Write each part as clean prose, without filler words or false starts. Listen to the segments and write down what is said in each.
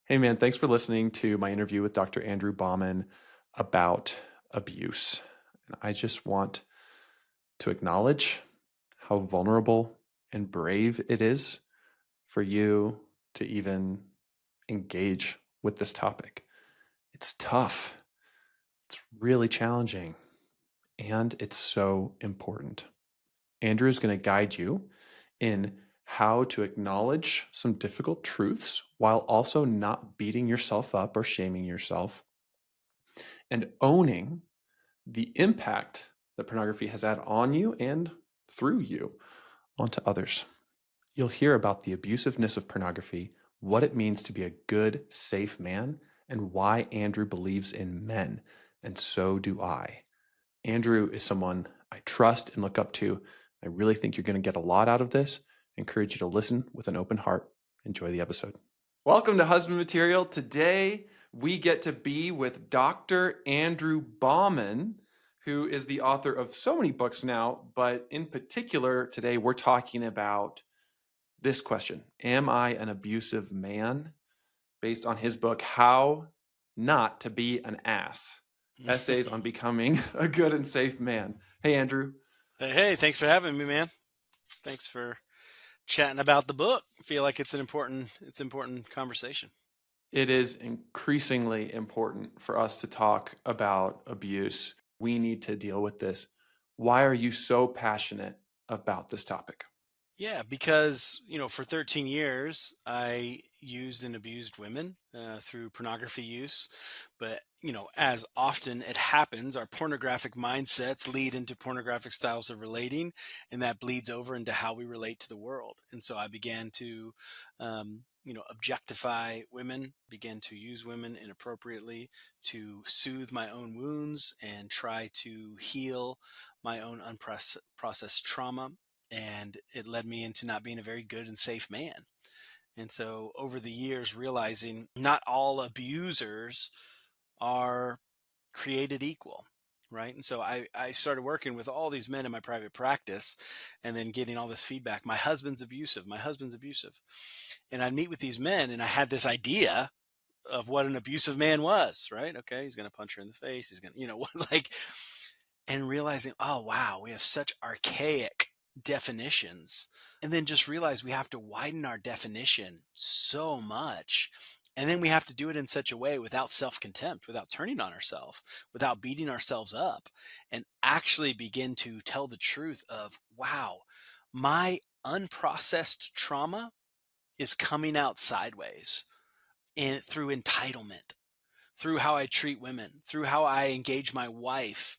Hey man, thanks for listening to my interview with Dr. Andrew Bauman about abuse. And I just want to acknowledge how vulnerable and brave it is for you to even engage with this topic. It's tough, it's really challenging, and it's so important. Andrew is going to guide you in how to acknowledge some difficult truths while also not beating yourself up or shaming yourself and owning the impact that pornography has had on you and through you onto others. You'll hear about the abusiveness of pornography, what it means to be a good, safe man, and why Andrew believes in men, and so do I. Andrew is someone I trust and look up to. I really think you're going to get a lot out of this. I encourage you to listen with an open heart. Enjoy the episode. Welcome to Husband Material. Today, we get to be with Dr. Andrew Bauman, who is the author of so many books now, but in particular, today we're talking about this question: Am I an abusive man? Based on his book, How Not to Be an Ass: Essays on Becoming a Good and Safe Man. Hey, Andrew. Hey, thanks for having me, man. Thanks for chatting about the book. I feel like it's important conversation. It is increasingly important for us to talk about abuse. We need to deal with this. Why are you so passionate about this topic? Yeah, because, for 13 years, I used and abused women through pornography use. But, as often it happens, our pornographic mindsets lead into pornographic styles of relating, and that bleeds over into how we relate to the world. And so I began to, objectify women, began to use women inappropriately to soothe my own wounds and try to heal my own unprocessed trauma, and it led me into not being a very good and safe man. And so over the years, realizing not all abusers are created equal. Right. And so I started working with all these men in my private practice and then getting all this feedback. My husband's abusive. My husband's abusive. And I'd meet with these men and I had this idea of what an abusive man was. Right. Okay. He's going to punch her in the face. He's going to, like, and realizing, oh, wow, we have such archaic definitions. And then just realize we have to widen our definition so much. And then we have to do it in such a way without self contempt, without turning on ourselves, without beating ourselves up, and actually begin to tell the truth of, wow, my unprocessed trauma is coming out sideways through entitlement, through how I treat women, through how I engage my wife,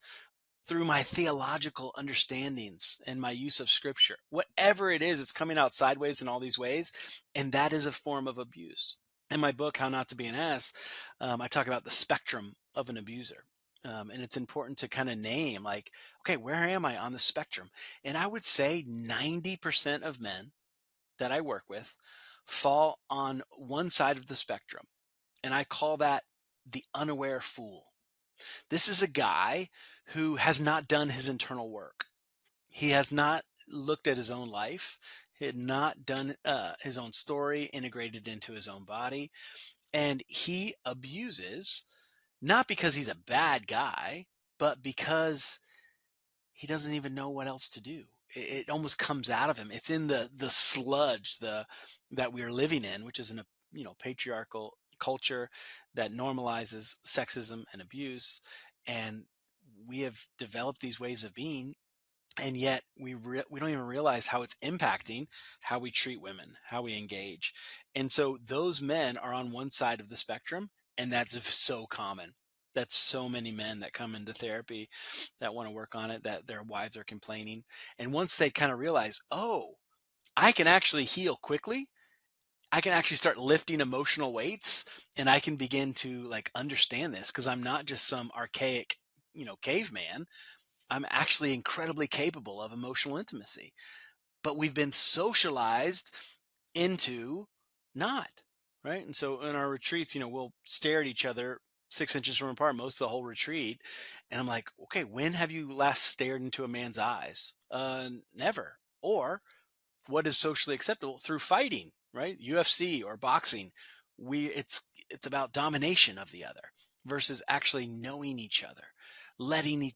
through my theological understandings and my use of scripture. Whatever it is, it's coming out sideways in all these ways. And that is a form of abuse. In my book, How Not to Be an Ass, I talk about the spectrum of an abuser. And it's important to kind of name, like, okay, where am I on the spectrum? And I would say 90% of men that I work with fall on one side of the spectrum. And I call that the unaware fool. This is a guy who has not done his internal work. He has not looked at his own life. He had not done his own story, integrated into his own body. And he abuses not because he's a bad guy, but because he doesn't even know what else to do. It almost comes out of him. It's in the sludge that we are living in, which is in a patriarchal culture that normalizes sexism and abuse, and we have developed these ways of being, and yet we don't even realize how it's impacting how we treat women, how we engage. And so those men are on one side of the spectrum, and that's so common. That's so many men that come into therapy that want to work on it, that their wives are complaining. And once they kind of realize, oh, I can actually heal quickly, I can actually start lifting emotional weights, and I can begin to like understand this because I'm not just some archaic, caveman. I'm actually incredibly capable of emotional intimacy. But we've been socialized into not, right? And so in our retreats, we'll stare at each other 6 inches from apart most of the whole retreat. And I'm like, okay, when have you last stared into a man's eyes? Never. Or what is socially acceptable? Through fighting, right? UFC or boxing. It's it's about domination of the other versus actually knowing each other, letting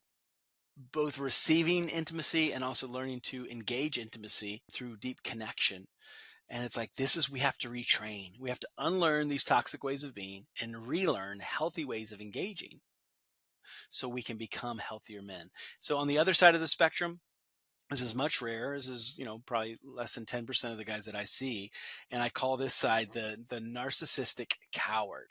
both receiving intimacy and also learning to engage intimacy through deep connection. And it's like, this is, we have to retrain. We have to unlearn these toxic ways of being and relearn healthy ways of engaging so we can become healthier men. So on the other side of the spectrum, this is much rarer. This is, probably less than 10% of the guys that I see. And I call this side the narcissistic coward.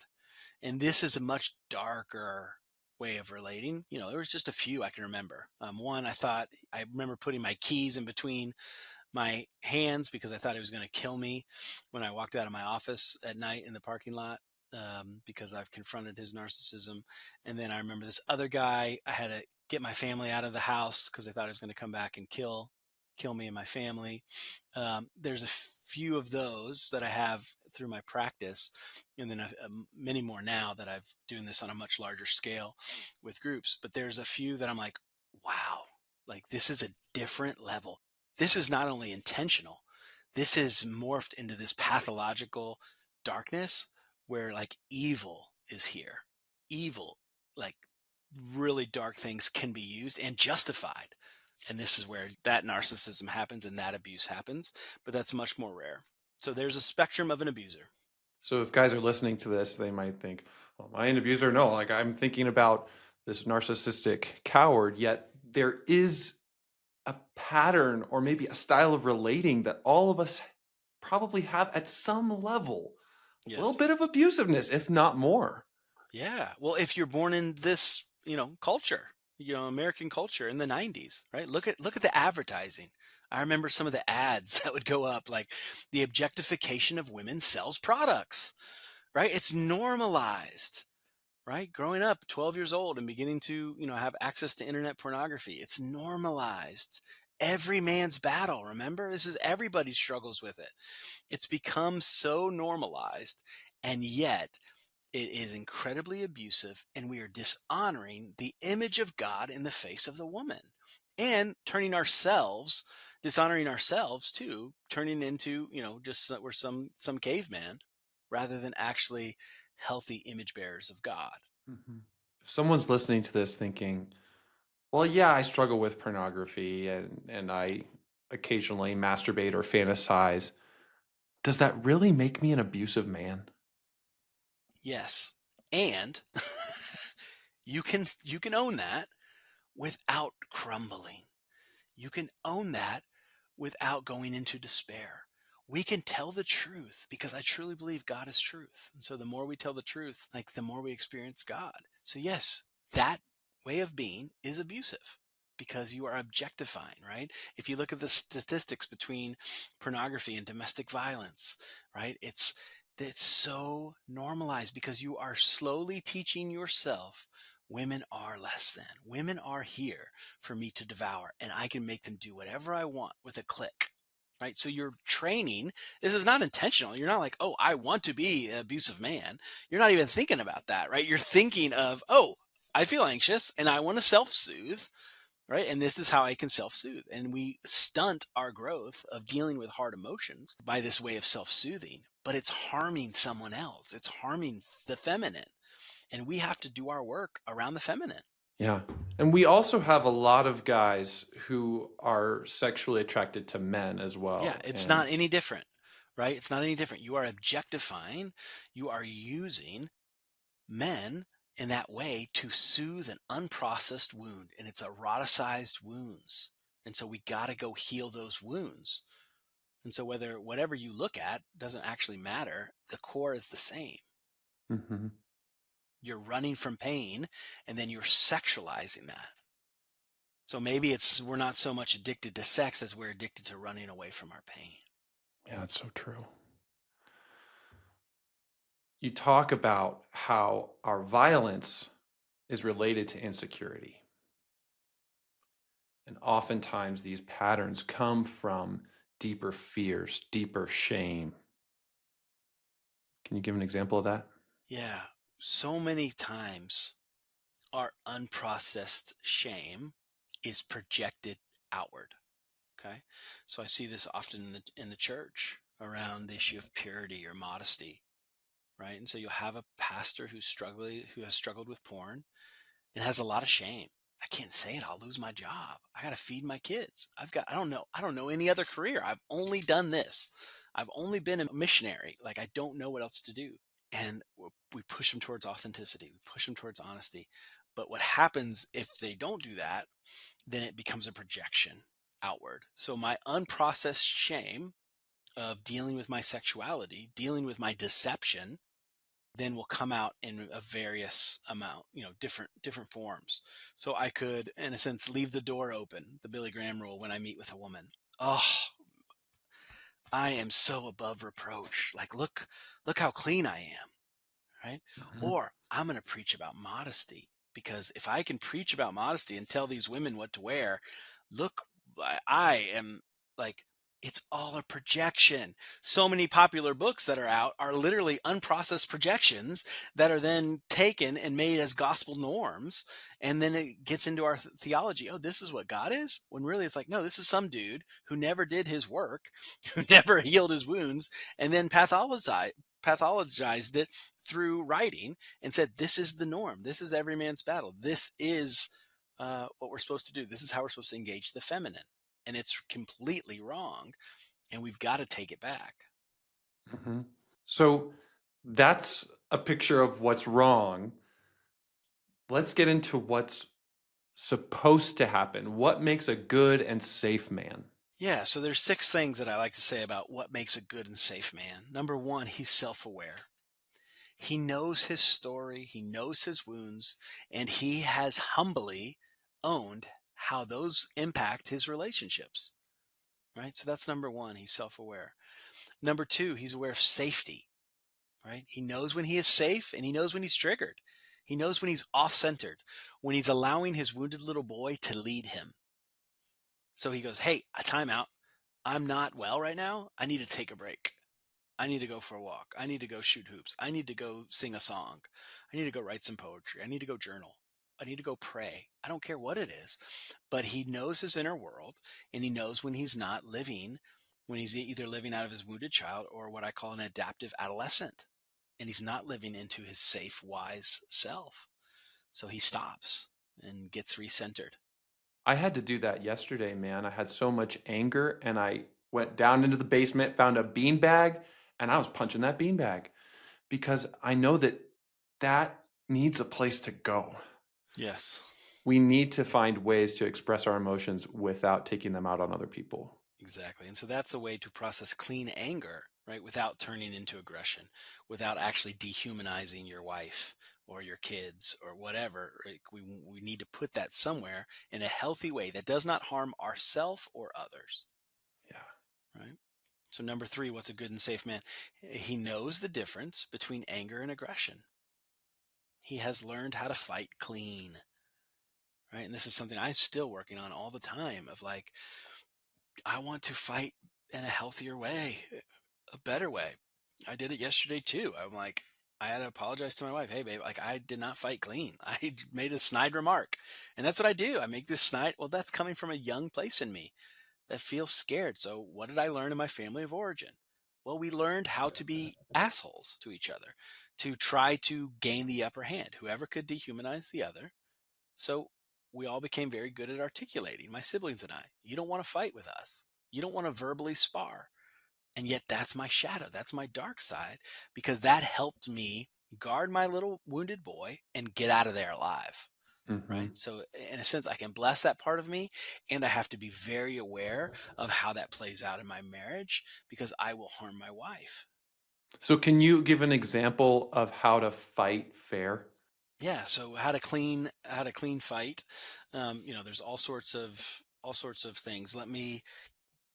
And this is a much darker way of relating. There was just a few I can remember. One, I remember putting my keys in between my hands because I thought he was going to kill me when I walked out of my office at night in the parking lot, because I've confronted his narcissism. And then I remember this other guy. I had to get my family out of the house because I thought he was going to come back and kill me and my family. There's a few of those that I have through my practice, and then many more now that I've doing this on a much larger scale with groups. But there's a few that I'm like, wow, like this is a different level. This is not only intentional, this is morphed into this pathological darkness where like evil is here. Evil, like really dark things can be used and justified. And this is where that narcissism happens and that abuse happens, but that's much more rare. So there's a spectrum of an abuser. So if guys are listening to this, they might think, well, am I an abuser? No, like I'm thinking about this narcissistic coward, yet there is a pattern or maybe a style of relating that all of us probably have at some level. A little Yes. bit of abusiveness, if not more. Yeah. Well, if you're born in this, culture, American culture in the 90s, right? Look at the advertising. I remember some of the ads that would go up like the objectification of women sells products, right? It's normalized, right? Growing up 12 years old and beginning to, have access to internet pornography, it's normalized. Every man's battle, remember? This is everybody struggles with it. It's become so normalized, and yet it is incredibly abusive, and we are dishonoring the image of God in the face of the woman and dishonoring ourselves too, turning into, just we're some caveman rather than actually healthy image bearers of God. Mhm. If someone's listening to this thinking, well, yeah, I struggle with pornography and I occasionally masturbate or fantasize, does that really make me an abusive man? Yes. And you can own that without crumbling. You can own that without going into despair. We can tell the truth because I truly believe God is truth. And so the more we tell the truth, like the more we experience God. So yes, that way of being is abusive because you are objectifying, right? If you look at the statistics between pornography and domestic violence, right? It's so normalized because you are slowly teaching yourself women are less than. Women are here for me to devour, and I can make them do whatever I want with a click. Right. So you're training. This is not intentional. You're not like, oh, I want to be an abusive man. You're not even thinking about that. Right. You're thinking of, oh, I feel anxious and I want to self soothe. Right. And this is how I can self soothe. And we stunt our growth of dealing with hard emotions by this way of self soothing, but it's harming someone else. It's harming the feminine. And we have to do our work around the feminine. Yeah. And we also have a lot of guys who are sexually attracted to men as Yeah, well. it's And not any different, right? It's not any different. You are objectifying, you are using men in that way to soothe an unprocessed wound, and it's eroticized wounds. And so we got to go heal those wounds. And so whatever you look at doesn't actually matter. The core is the same. mhm. You're running from pain and then you're sexualizing that. So maybe we're not so much addicted to sex as we're addicted to running away from our pain. Yeah, that's so true. You talk about how our violence is related to insecurity. And oftentimes these patterns come from deeper fears, deeper shame. Can you give an example of that? Yeah. So many times our unprocessed shame is projected outward. Okay. So I see this often in the church around the issue of purity or modesty, right? And so you'll have a pastor who has struggled with porn and has a lot of shame. I can't say it. I'll lose my job. I got to feed my kids. I don't know any other career. I've only done this. I've only been a missionary. Like, I don't know what else to do. And we push them towards authenticity. We push them towards honesty. But what happens if they don't do that, then it becomes a projection outward. So my unprocessed shame of dealing with my sexuality, dealing with my deception, then will come out in a various amount, different forms. So I could, in a sense, leave the door open, the Billy Graham rule, when I meet with a woman. Oh, I am so above reproach. Like, look how clean I am, right? Mhm. Or I'm going to preach about modesty, because if I can preach about modesty and tell these women what to wear, look, I am like, it's all a projection. So many popular books that are out are literally unprocessed projections that are then taken and made as gospel norms. And then it gets into our theology. Oh, this is what God is? When really it's like, no, this is some dude who never did his work, who never healed his wounds, and then pathologized it through writing and said, this is the norm. This is every man's battle. This is what we're supposed to do. This is how we're supposed to engage the feminine. And it's completely wrong. And we've got to take it back. Mhm. So that's a picture of what's wrong. Let's get into what's supposed to happen. What makes a good and safe man? Yeah. So there's 6 things that I like to say about what makes a good and safe man. Number one, he's self-aware. He knows his story. He knows his wounds, and he has humbly owned how those impact his relationships. Right. So that's number one. He's self-aware. Number two, he's aware of safety, right? He knows when he is safe and he knows when he's triggered. He knows when he's off centered, when he's allowing his wounded little boy to lead him. So he goes, hey, a timeout. I'm not well right now. I need to take a break. I need to go for a walk. I need to go shoot hoops. I need to go sing a song. I need to go write some poetry. I need to go journal. I need to go pray. I don't care what it is. But he knows his inner world, and he knows when he's not living, when he's either living out of his wounded child or what I call an adaptive adolescent. And he's not living into his safe, wise self. So he stops and gets recentered. I had to do that yesterday, man. I had so much anger and I went down into the basement, found a bean bag, and I was punching that bean bag because I know that that needs a place to go. Yes. We need to find ways to express our emotions without taking them out on other people. Exactly. And so that's a way to process clean anger, right? Without turning into aggression, without actually dehumanizing your wife or your kids or whatever. Right? We need to put that somewhere in a healthy way that does not harm ourselves or others, Yeah. right? So number three, what's a good and safe man? He knows the difference between anger and aggression. He has learned how to fight clean, right? And this is something I'm still working on all the time of like, I want to fight in a healthier way, a better way. I did it yesterday too. I'm like, I had to apologize to my wife. Hey, babe, like I did not fight clean. I made a snide remark. And that's what I do. I make this snide. Well, that's coming from a young place in me that feels scared. So, what did I learn in my family of origin? Well, we learned how to be assholes to each other, to try to gain the upper hand, whoever could dehumanize the other. So we all became very good at articulating, my siblings and I. You don't want to fight with us. You don't want to verbally spar. And yet that's my shadow. That's my dark side because that helped me guard my little wounded boy and get out of there alive. Right. Hmm. So, in a sense, I can bless that part of me. And I have to be very aware of how that plays out in my marriage because I will harm my wife. So, can you give an example of how to fight fair? Yeah. So, how to clean fight. There's all sorts of things. Let me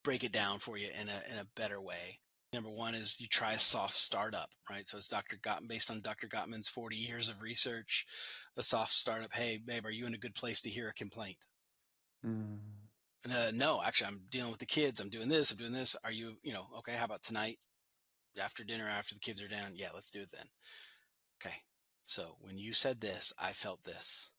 break it down for you in a better way. Number one is you try a soft startup, right? So it's based on Dr. Gottman's 40 years of research. A soft startup. Hey, babe, are you in a good place to hear a complaint? Mm. And, no, actually, I'm dealing with the kids. I'm doing this. I'm doing this. Are you, okay? How about tonight after dinner, after the kids are down? Yeah, let's do it then. Okay. So when you said this, I felt this.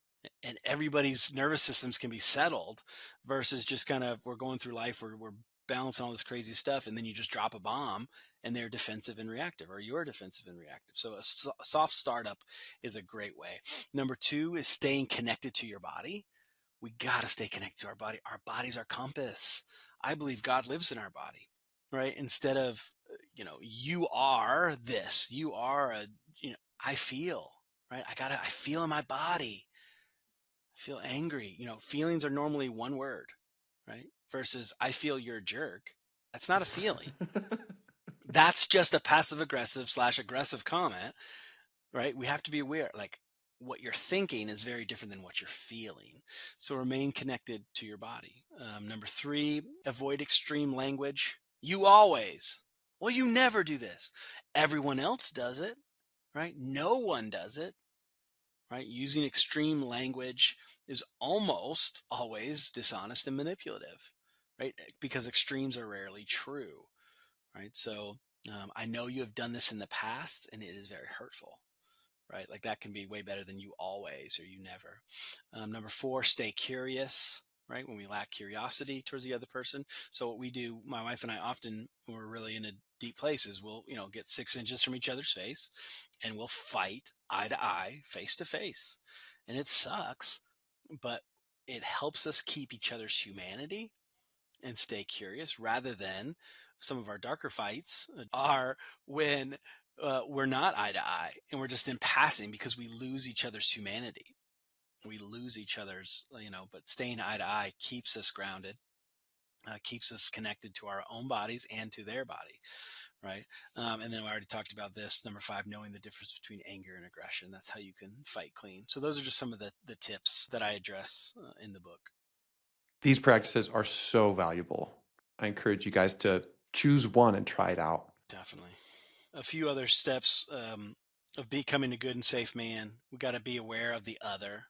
And everybody's nervous systems can be settled versus just kind of we're going through life. We're balancing all this crazy stuff, and then you just drop a bomb, and they're defensive and reactive, or you're defensive and reactive. So soft startup is a great way. Number two is staying connected to your body. We got to stay connected to our body. Our body's our compass. I believe God lives in our body, right? Instead of, you are this, you are I feel, right? I feel in my body. I feel angry. Feelings are normally one word, right? Versus I feel you're a jerk. That's not a feeling. That's just a passive aggressive slash aggressive comment, right? We have to be aware, like, what you're thinking is very different than what you're feeling. So remain connected to your body. Number three, avoid extreme language. You always, well, you never do this. Everyone else does it, right? No one does it, right? Using extreme language is almost always dishonest and manipulative, right? Because extremes are rarely true, right? So I know you have done this in the past, and it is very hurtful, right? Like that can be way better than you always or you never. Number four, stay curious, right? When we lack curiosity towards the other person. So what we do, my wife and I often, when we're really in a deep place, is we'll, get 6 inches from each other's face, and we'll fight eye to eye, face to face. And it sucks, but it helps us keep each other's humanity and stay curious, rather than some of our darker fights are when we're not eye to eye and we're just in passing, because we lose each other's humanity. We lose each other's, but staying eye to eye keeps us grounded, keeps us connected to our own bodies and to their body, right? And then we already talked about this. Number five, knowing the difference between anger and aggression. That's how you can fight clean. So those are just some of the tips that I address in the book. These practices are so valuable. I encourage you guys to choose one and try it out. Definitely. A few other steps of becoming a good and safe man. We got to be aware of the other,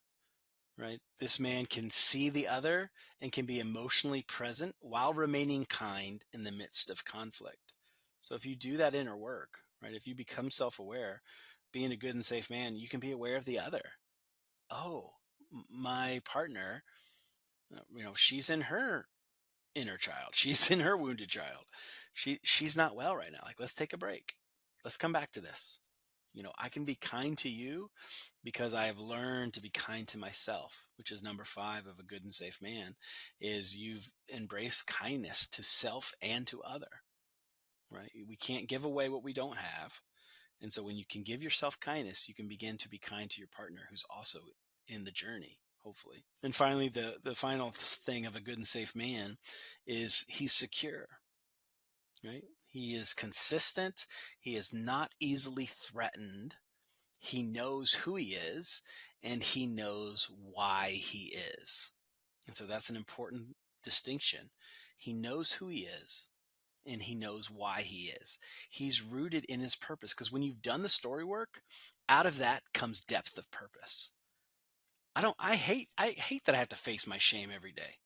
right? This man can see the other and can be emotionally present while remaining kind in the midst of conflict. So if you do that inner work, right? If you become self-aware, being a good and safe man, you can be aware of the other. Oh, my partner, she's in her inner child. She's in her wounded child. She's not well right now. Like, let's take a break. Let's come back to this. I can be kind to you because I have learned to be kind to myself, which is number five of a good and safe man, is you've embraced kindness to self and to other, right? We can't give away what we don't have. And so when you can give yourself kindness, you can begin to be kind to your partner who's also in the journey, hopefully. And finally, the final thing of a good and safe man is he's secure, right? He is consistent. He is not easily threatened. He knows who he is, and he knows why he is. And so that's an important distinction. He knows who he is, and he knows why he is. He's rooted in his purpose, because when you've done the story work, out of that comes depth of purpose. I hate that I have to face my shame every day.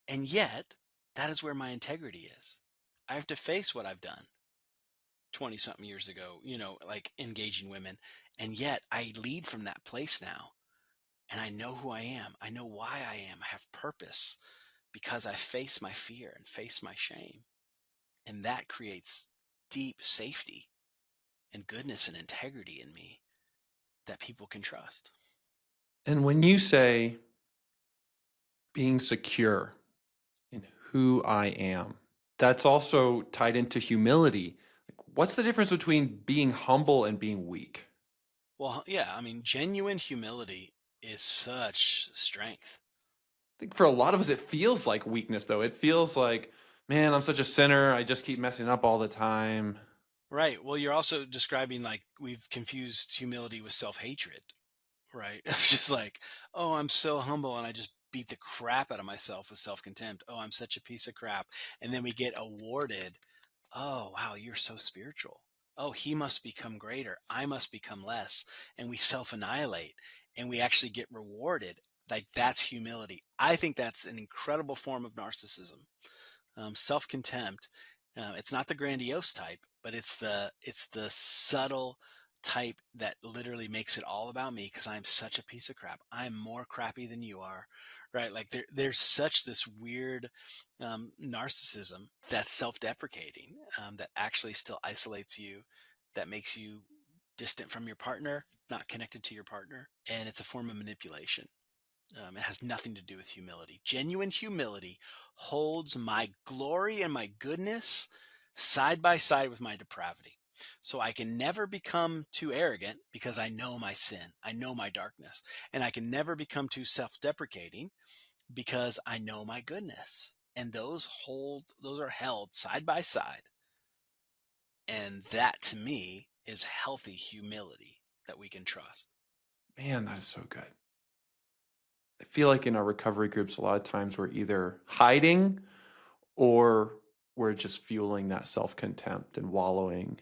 And yet, that is where my integrity is. I have to face what I've done 20 something years ago, like engaging women. And yet I lead from that place now. And I know who I am. I know why I am. I have purpose because I face my fear and face my shame. And that creates deep safety and goodness and integrity in me that people can trust. And when you say being secure in who I am, that's also tied into humility. Like, what's the difference between being humble and being weak? Well, yeah, I mean, genuine humility is such strength. I think for a lot of us, it feels like weakness, though. It feels like, man, I'm such a sinner. I just keep messing up all the time. Right. Well, you're also describing, like, we've confused humility with self hatred, right? It's just like, oh, I'm so humble and I just beat the crap out of myself with self contempt. Oh, I'm such a piece of crap. And then we get awarded, oh, wow, you're so spiritual. Oh, he must become greater. I must become less. And we self annihilate and we actually get rewarded. Like, that's humility. I think that's an incredible form of narcissism. Self contempt. It's not the grandiose type, but it's the subtle, type that literally makes it all about me because I'm such a piece of crap. I'm more crappy than you are, right? Like there's such this weird narcissism that's self-deprecating, that actually still isolates you, that makes you distant from your partner, not connected to your partner, and it's a form of manipulation. It has nothing to do with humility. Genuine humility holds my glory and my goodness side by side with my depravity. So I can never become too arrogant because I know my sin, I know my darkness. And I can never become too self deprecating because I know my goodness. And those are held side by side. And that to me is healthy humility that we can trust. Man, that is so good. I feel like in our recovery groups, a lot of times we're either hiding or we're just fueling that self contempt and wallowing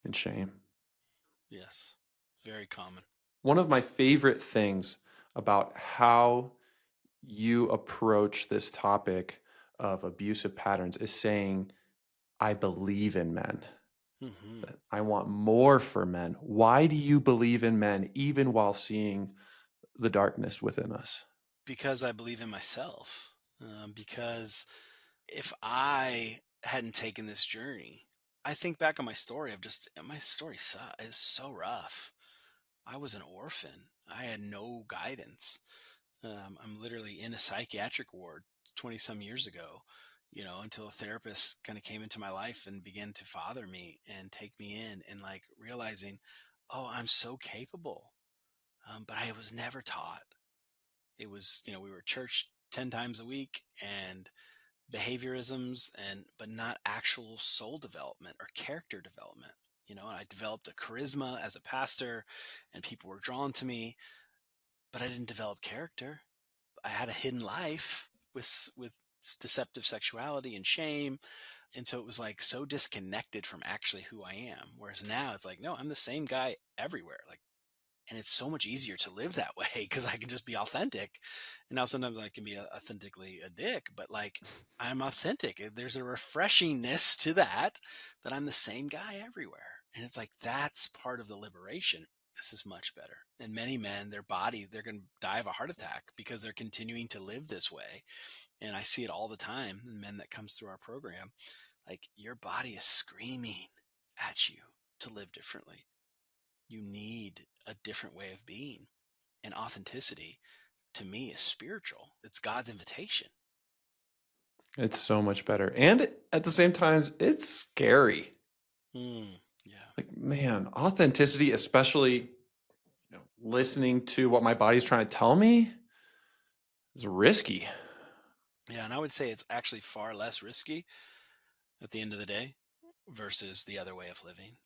in shame. Yes, very common. One of my favorite things about how you approach this topic of abusive patterns is saying, I believe in men. Hmm. I want more for men. Why do you believe in men even while seeing the darkness within us? Because I believe in myself. Because if I hadn't taken this journey, I think back on my story of just my story is so rough. I was an orphan. I had no guidance. I'm literally in a psychiatric ward 20 some years ago, until a therapist kind of came into my life and began to father me and take me in and like realizing, oh, I'm so capable. But I was never taught. It was, we were at church 10 times a week and behaviorisms but not actual soul development or character development. I developed a charisma as a pastor and people were drawn to me, but I didn't develop character. I had a hidden life with deceptive sexuality and shame. And so it was like so disconnected from actually who I am. Whereas now it's like, no, I'm the same guy everywhere. Like, and it's so much easier to live that way because I can just be authentic. And now sometimes I can be authentically a dick, but like I'm authentic. There's a refreshingness to that I'm the same guy everywhere. And it's like that's part of the liberation. This is much better. And many men, their body, they're going to die of a heart attack because they're continuing to live this way. And I see it all the time in men that comes through our program. Like your body is screaming at you to live differently. You need a different way of being. And authenticity to me is spiritual. It's God's invitation. It's so much better. And at the same time, it's scary. Yeah. Like, man, authenticity, especially listening to what my body's trying to tell me, is risky. Yeah. And I would say it's actually far less risky at the end of the day versus the other way of living.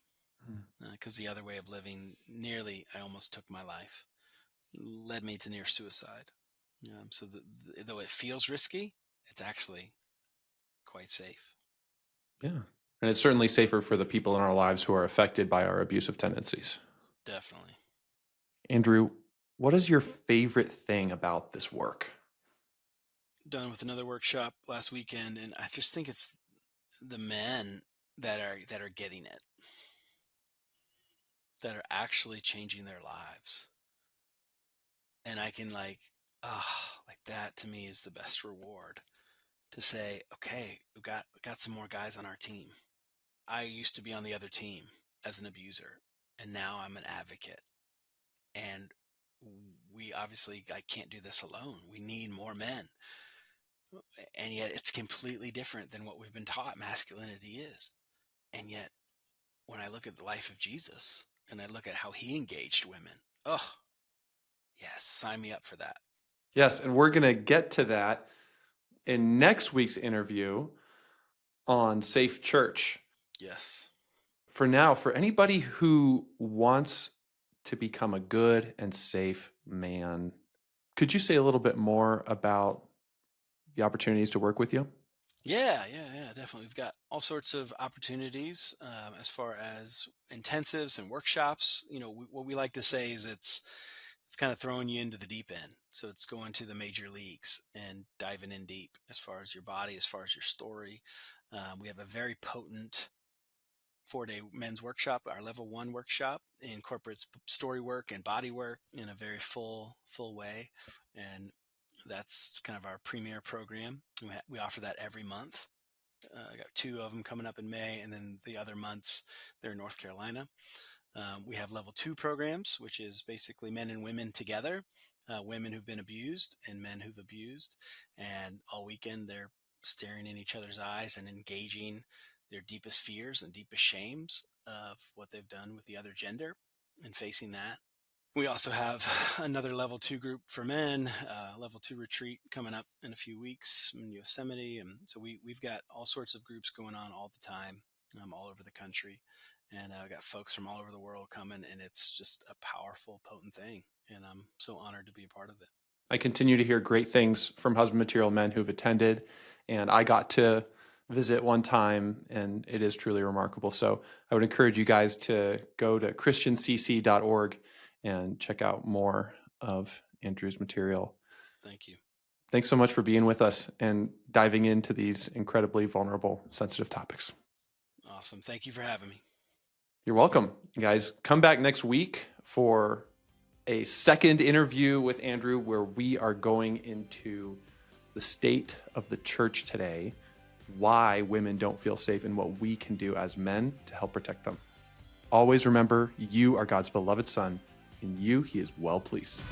Mm. Because the other way of living nearly, I almost took my life, led me to near suicide. So though it feels risky, it's actually quite safe. Yeah. And it's certainly safer for the people in our lives who are affected by our abusive tendencies. Definitely. Andrew, what is your favorite thing about this work? Done with another workshop last weekend, and I just think it's the men that are getting it, that are actually changing their lives. And I can like that to me is the best reward to say, okay, we got some more guys on our team. I used to be on the other team as an abuser, and now I'm an advocate. And we obviously I can't do this alone. We need more men. And yet it's completely different than what we've been taught masculinity is. And yet when I look at the life of Jesus and I look at how he engaged women, oh, yes, sign me up for that. Yes, and we're going to get to that in next week's interview on Safe Church. Yes. For now, for anybody who wants to become a good and safe man, could you say a little bit more about the opportunities to work with you? Yeah, definitely. We've got all sorts of opportunities as far as intensives and workshops. What we like to say is it's kind of throwing you into the deep end. So it's going to the major leagues and diving in deep as far as your body, as far as your story. We have a very potent 4-day men's workshop. Our level 1 workshop incorporates story work and body work in a very full way. And that's kind of our premier program. We offer that every month. I got 2 of them coming up in May, and then the other months they're in North Carolina. We have level 2 programs, which is basically men and women together, women who've been abused and men who've abused. And all weekend they're staring in each other's eyes and engaging their deepest fears and deepest shames of what they've done with the other gender and facing that. We also have another level 2 group for men, level 2 retreat coming up in a few weeks in Yosemite. And so we've got all sorts of groups going on all the time, all over the country. And I've got folks from all over the world coming, and it's just a powerful, potent thing. And I'm so honored to be a part of it. I continue to hear great things from husband material men who've attended, and I got to visit one time, and it is truly remarkable. So I would encourage you guys to go to christiancc.org and check out more of Andrew's material. Thank you. Thanks so much for being with us and diving into these incredibly vulnerable, sensitive topics. Awesome. Thank you for having me. You're welcome. Guys, come back next week for a second interview with Andrew where we are going into the state of the church today, why women don't feel safe, and what we can do as men to help protect them. Always remember, you are God's beloved son. In you, he is well pleased.